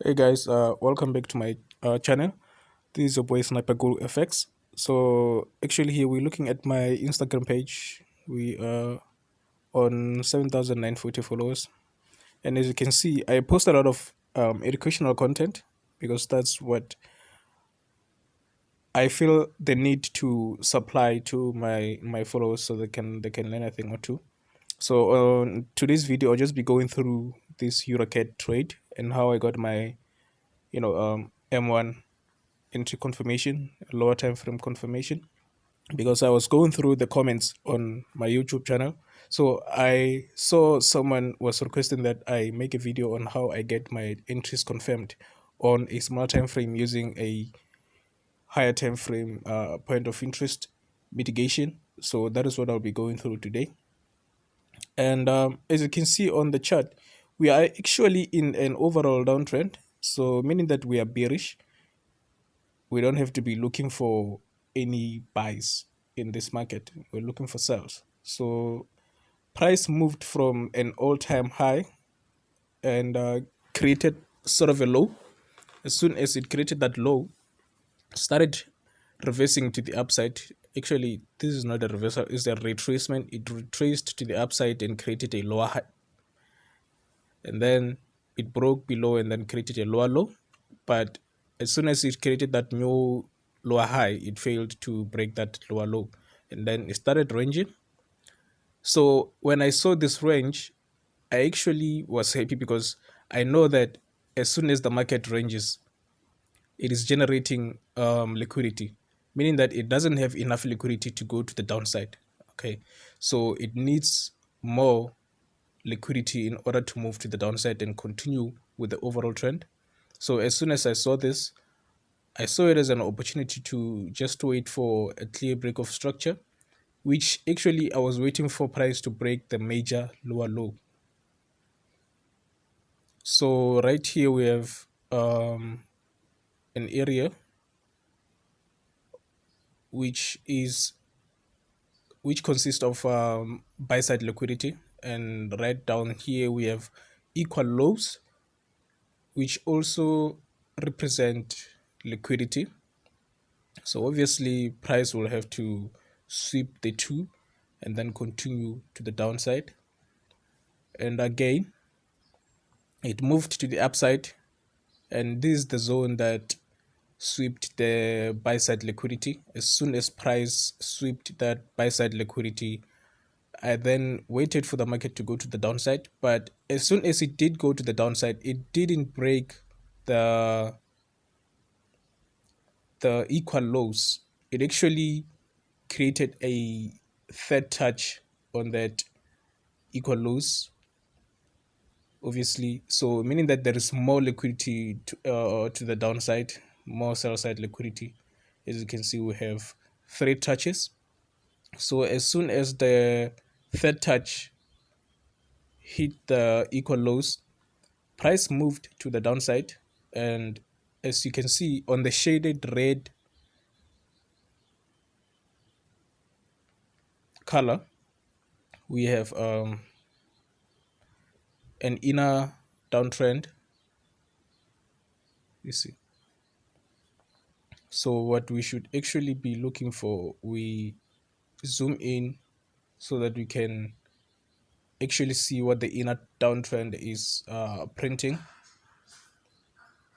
Hey guys, welcome back to my channel. This is your boy Sniper Guru FX. So actually here we're looking at my Instagram page. We are on 7,940 followers, and as you can see, I post a lot of educational content because that's what I feel the need to supply to my followers so they can learn a thing or two. So on today's video, I'll just be going through this EURCAD trade and how I got my M1 entry confirmation, lower time frame confirmation, because I was going through the comments on my YouTube channel. So I saw someone was requesting that I make a video on how I get my entries confirmed on a small time frame using a higher time frame point of interest mitigation. So that is what I'll be going through today. And as you can see on the chart, we are actually in an overall downtrend. So meaning that we are bearish, we don't have to be looking for any buys in this market. We're looking for sells. So price moved from an all-time high and created sort of a low. As soon as it created that low, started reversing to the upside. Actually, this is not a reversal, it's a retracement. It retraced to the upside and created a lower high. And then it broke below and then created a lower low. But as soon as it created that new lower high, it failed to break that lower low. And then it started ranging. So when I saw this range, I actually was happy because I know that as soon as the market ranges, it is generating liquidity, meaning that it doesn't have enough liquidity to go to the downside. Okay, so it needs more liquidity in order to move to the downside and continue with the overall trend. So as soon as I saw this, I saw it as an opportunity to just wait for a clear break of structure, which actually I was waiting for price to break the major lower low. So right here we have an area which is which consists of buy side liquidity, and right down here we have equal lows which also represent liquidity. So obviously price will have to sweep the two and then continue to the downside. And again, it moved to the upside, and this is the zone that swept the buy side liquidity. As soon as price swept that buy side liquidity, I then waited for the market to go to the downside. But as soon as it did go to the downside, it didn't break the the equal lows. It actually created a third touch on that equal lows, obviously. So meaning that there is more liquidity to the downside, more sell side liquidity. As you can see, we have three touches. So as soon as the third touch hit the equal lows, price moved to the downside. And as you can see on the shaded red color, we have an inner downtrend, you see. So what we should actually be looking for, we zoom in so that we can actually see what the inner downtrend is printing.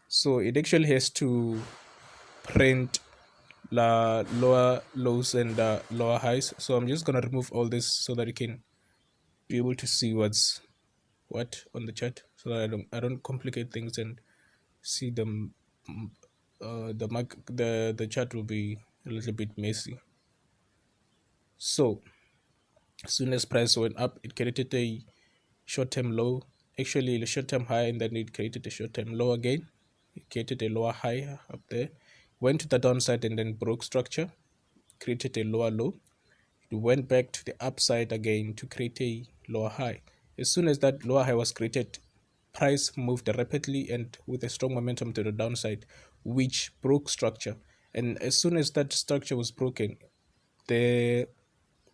So it actually has to print the lower lows and lower highs. So I'm just gonna remove all this so that you can be able to see what's what on the chart, so that I don't complicate things and see them. The chart will be a little bit messy. So as soon as price went up, it created a short-term low, actually a short-term high, and then it created a short-term low again. It created a lower high up there, went to the downside and then broke structure, created a lower low. It went back to the upside again to create a lower high. As soon as that lower high was created, price moved rapidly and with a strong momentum to the downside, which broke structure. And as soon as that structure was broken, the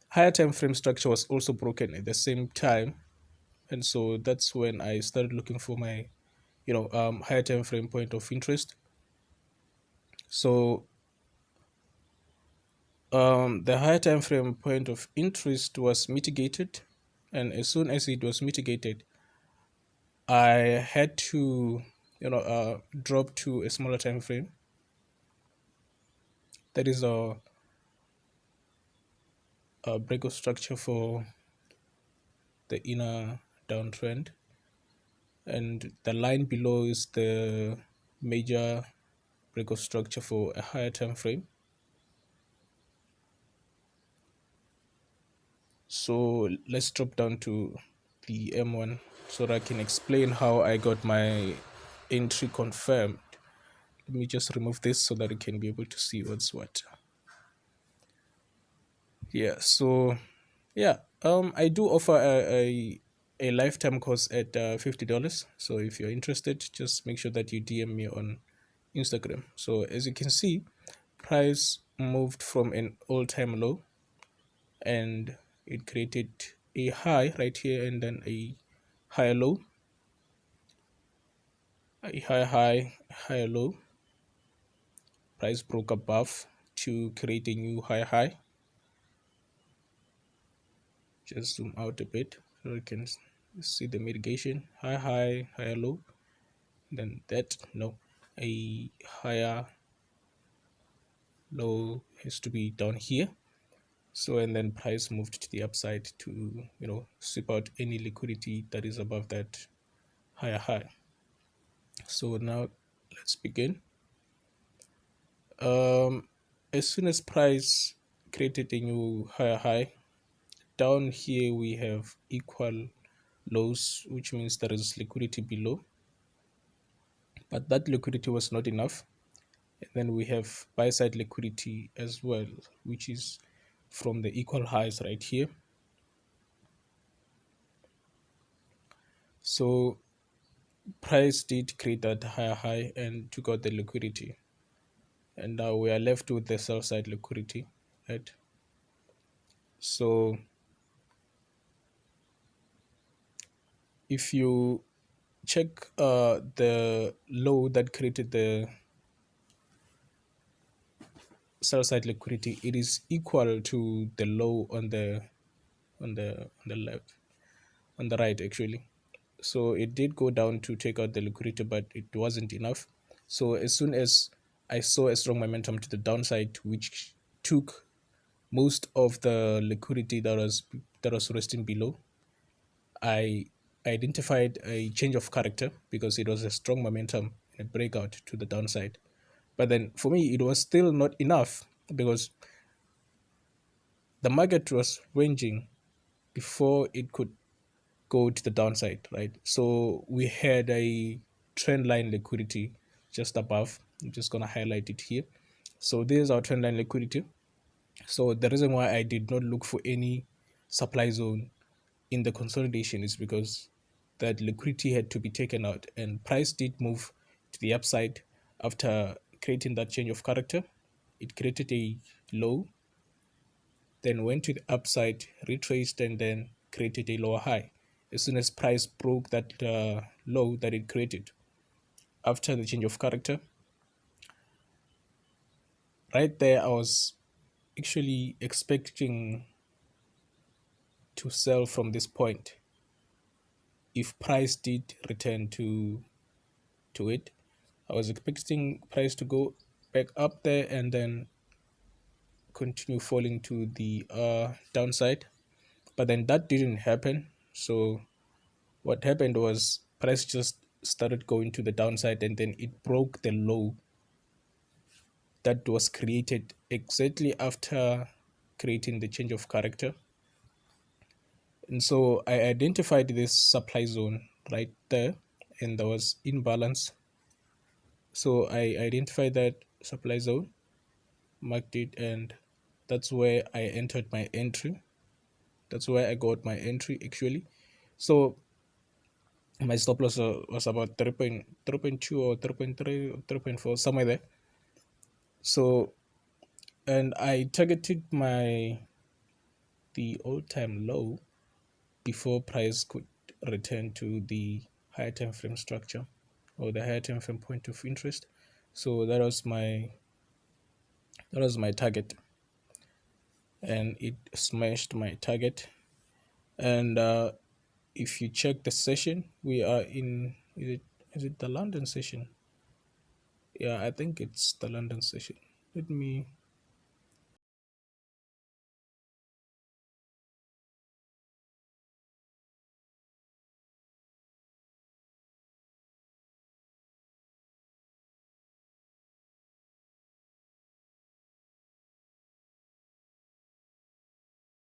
higher time frame structure was also broken at the same time. And so that's when I started looking for my higher time frame point of interest. So the higher time frame point of interest was mitigated, and as soon as it was mitigated, I had to drop to a smaller time frame. That is a break of structure for the inner downtrend, and the line below is the major break of structure for a higher time frame. So let's drop down to the M1 so that I can explain how I got my entry confirmed. Let me just remove this so that you can be able to see what's what. Yeah, so yeah, I do offer a lifetime course at $50. So if you're interested, just make sure that you DM me on Instagram. So as you can see, price moved from an all-time low, and it created a high right here and then a higher low, a higher low. Price broke above to create a new high. Just zoom out a bit so you can see the mitigation. Higher low. Then that, no, a higher low has to be down here. So and then price moved to the upside to sweep out any liquidity that is above that higher high. So now let's begin. As soon as price created a new higher high, down here we have equal lows, which means there is liquidity below, but that liquidity was not enough. And then we have buy side liquidity as well, which is from the equal highs right here. So price did create that higher high and took out the liquidity, and now we are left with the sell side liquidity, right? So if you check the low that created the sell side liquidity, it is equal to the low on the left, on the right actually. So it did go down to take out the liquidity, but it wasn't enough. So as soon as I saw a strong momentum to the downside, which took most of the liquidity that was resting below, I identified a change of character because it was a strong momentum and a breakout to the downside. But then for me, it was still not enough because the market was ranging before it could go to the downside, right? So we had a trend line liquidity just above. I'm just going to highlight it here. So this is our trend line liquidity. So the reason why I did not look for any supply zone in the consolidation is because that liquidity had to be taken out, and price did move to the upside after creating that change of character. It created a low, then went to the upside, retraced, and then created a lower high. As soon as price broke that low that it created after the change of character, right there, I was actually expecting to sell from this point if price did return to it. I was expecting price to go back up there and then continue falling to the downside, but then that didn't happen. So what happened was price just started going to the downside, and then it broke the low that was created exactly after creating the change of character. And so I identified this supply zone right there, and there was imbalance. So I identified that supply zone, marked it, and that's where I entered my entry. That's where I got my entry actually. So my stop loss was about 3.2 or 3.3 or 3.4, somewhere there. So, and I targeted the all-time low before price could return to the higher time frame structure. or the higher time frame point of interest. So that was my target, and it smashed my target. And if you check the session, we are in, is it the London session? Yeah, I think it's the London session. Let me